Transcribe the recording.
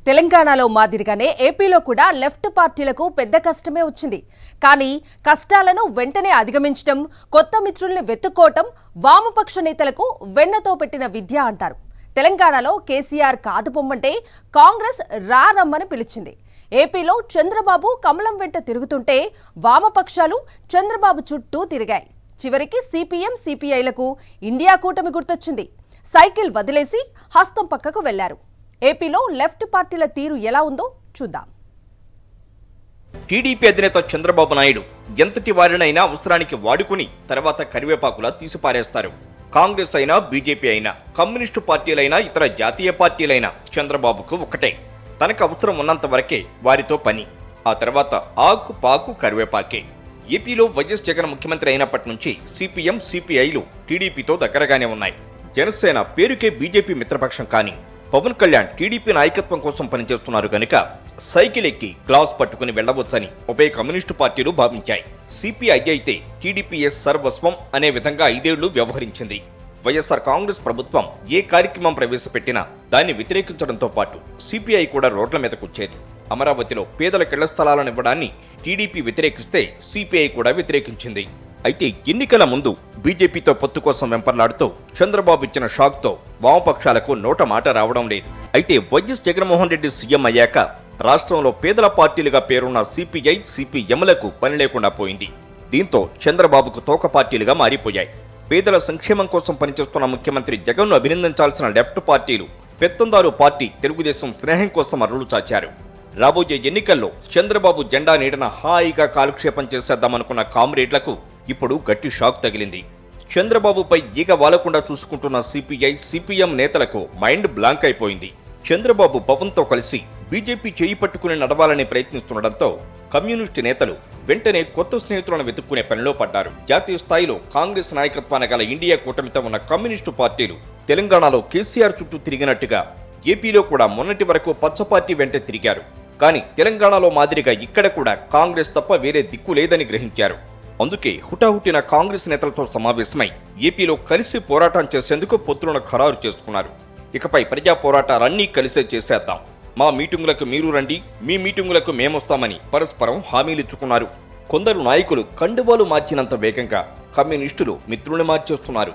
తెలంగాణలో మాదిరిగానే ఏపీలో కూడా లెఫ్ట్ పార్టీలకు పెద్ద కష్టమే వచ్చింది. కానీ కష్టాలను వెంటనే అధిగమించడం, కొత్త మిత్రుల్ని వెతుక్కోవటం వామపక్ష నేతలకు వెన్నతో పెట్టిన విద్య అంటారు. తెలంగాణలో కేసీఆర్ కాదు పొమ్మంటే కాంగ్రెస్ రమ్మని పిలిచింది. ఏపీలో చంద్రబాబు కమలం వెంట తిరుగుతుంటే వామపక్షాలు చంద్రబాబు చుట్టూ తిరిగాయి. చివరికి సిపిఎం, సిపిఐలకు ఇండియా కూటమి గుర్తొచ్చింది. సైకిల్ వదిలేసి హస్తం పక్కకు వెళ్లారు. ఏపీలో లెఫ్ట్ పార్టీల తీరు ఎలా ఉందో చూద్దాం. టీడీపీ అధినేత చంద్రబాబు నాయుడు ఎంతటి వారినైనా అవసరానికి వాడుకుని తర్వాత కరివేపాకులా తీసిపారేస్తారు. కాంగ్రెస్ అయినా, బీజేపీ అయినా, కమ్యూనిస్టు పార్టీలైనా, ఇతర జాతీయ పార్టీలైనా చంద్రబాబుకు ఒక్కటే. తనకు అవసరం ఉన్నంత వరకే వారితో పని. ఆ తర్వాత ఆకు పాకు కరివేపాకే. ఏపీలో వైఎస్ జగన్ ముఖ్యమంత్రి అయినప్పటి నుంచి సిపిఎం, సిపిఐలు టీడీపీతో దగ్గరగానే ఉన్నాయి. జనసేన పేరుకే బీజేపీ మిత్రపక్షం, కానీ పవన్ కళ్యాణ్ టీడీపీ నాయకత్వం కోసం పనిచేస్తున్నారు కనుక సైకిల్ ఎక్కి గ్లాస్ పట్టుకుని వెళ్లవచ్చని ఉభయ కమ్యూనిస్టు పార్టీలు భావించాయి. సిపిఐ అయితే టీడీపీఎస్ సర్వస్వం అనే విధంగా 5 ఏళ్లు వ్యవహరించింది. వైఎస్ఆర్ కాంగ్రెస్ ప్రభుత్వం ఏ కార్యక్రమం ప్రవేశపెట్టినా దాన్ని వ్యతిరేకించడంతో పాటు సిపిఐ కూడా రోడ్ల మీదకొచ్చేది. అమరావతిలో పేదలకు ఇళ్ల స్థలాలను ఇవ్వడాన్ని టీడీపీ వ్యతిరేకిస్తే సిపిఐ కూడా వ్యతిరేకించింది. అయితే ఎన్నికల ముందు బీజేపీతో పొత్తు కోసం వెంపర్లాడుతూ చంద్రబాబు ఇచ్చిన షాక్తో వామపక్షాలకు నోట మాట రావడం లేదు. అయితే వైఎస్ జగన్మోహన్ రెడ్డి సీఎం అయ్యాక రాష్ట్రంలో పేదల పార్టీలుగా పేరున్న సిపిఐ, సిపిఎంలకు పని లేకుండా పోయింది. దీంతో చంద్రబాబుకు తోక పార్టీలుగా మారిపోయాయి. పేదల సంక్షేమం కోసం పనిచేస్తున్న ముఖ్యమంత్రి జగన్ను అభినందించాల్సిన లెఫ్ట్ పార్టీలు పెత్తందారు పార్టీ తెలుగుదేశం స్నేహం కోసం అర్రులు చాచారు. రాబోయే ఎన్నికల్లో చంద్రబాబు జెండా నీడన హాయిగా కాలక్షేపం చేసేద్దామనుకున్న కామ్రేడ్లకు ఇప్పుడు గట్టి షాక్ తగిలింది. చంద్రబాబుపై ఈగ వాలకుండా చూసుకుంటున్న సిపిఐ, సిపిఎం నేతలకు మైండ్ బ్లాంక్ అయిపోయింది. చంద్రబాబు పవన్తో కలిసి బీజేపీ చేయి పట్టుకుని నడవాలని ప్రయత్నిస్తుండటంతో కమ్యూనిస్టు నేతలు వెంటనే కొత్త స్నేహితులను వెతుక్కునే పనిలో పడ్డారు. జాతీయ స్థాయిలో కాంగ్రెస్ నాయకత్వాన గల ఇండియా కూటమితో ఉన్న కమ్యూనిస్టు పార్టీలు తెలంగాణలో కేసీఆర్ చుట్టూ తిరిగినట్టుగా ఏపీలో కూడా మొన్నటి వరకు పచ్చ పార్టీ వెంట తిరిగారు. కానీ తెలంగాణలో మాదిరిగా ఇక్కడ కూడా కాంగ్రెస్ తప్ప వేరే దిక్కు లేదని గ్రహించారు. అందుకే హుటాహుటిన కాంగ్రెస్ నేతలతో సమావేశమై ఏపీలో కలిసి పోరాటం చేసేందుకు పొత్తులను ఖరారు చేసుకున్నారు. ఇకపై ప్రజా పోరాటాలన్నీ కలిసే చేసేద్దాం, మా మీటింగులకు మీరు రండి, మీ మీటింగులకు మేమొస్తామని పరస్పరం హామీలిచ్చుకున్నారు. కొందరు నాయకులు కండువాలు మార్చినంత వేగంగా కమ్యూనిస్టులు మిత్రుల్ని మార్చేస్తున్నారు.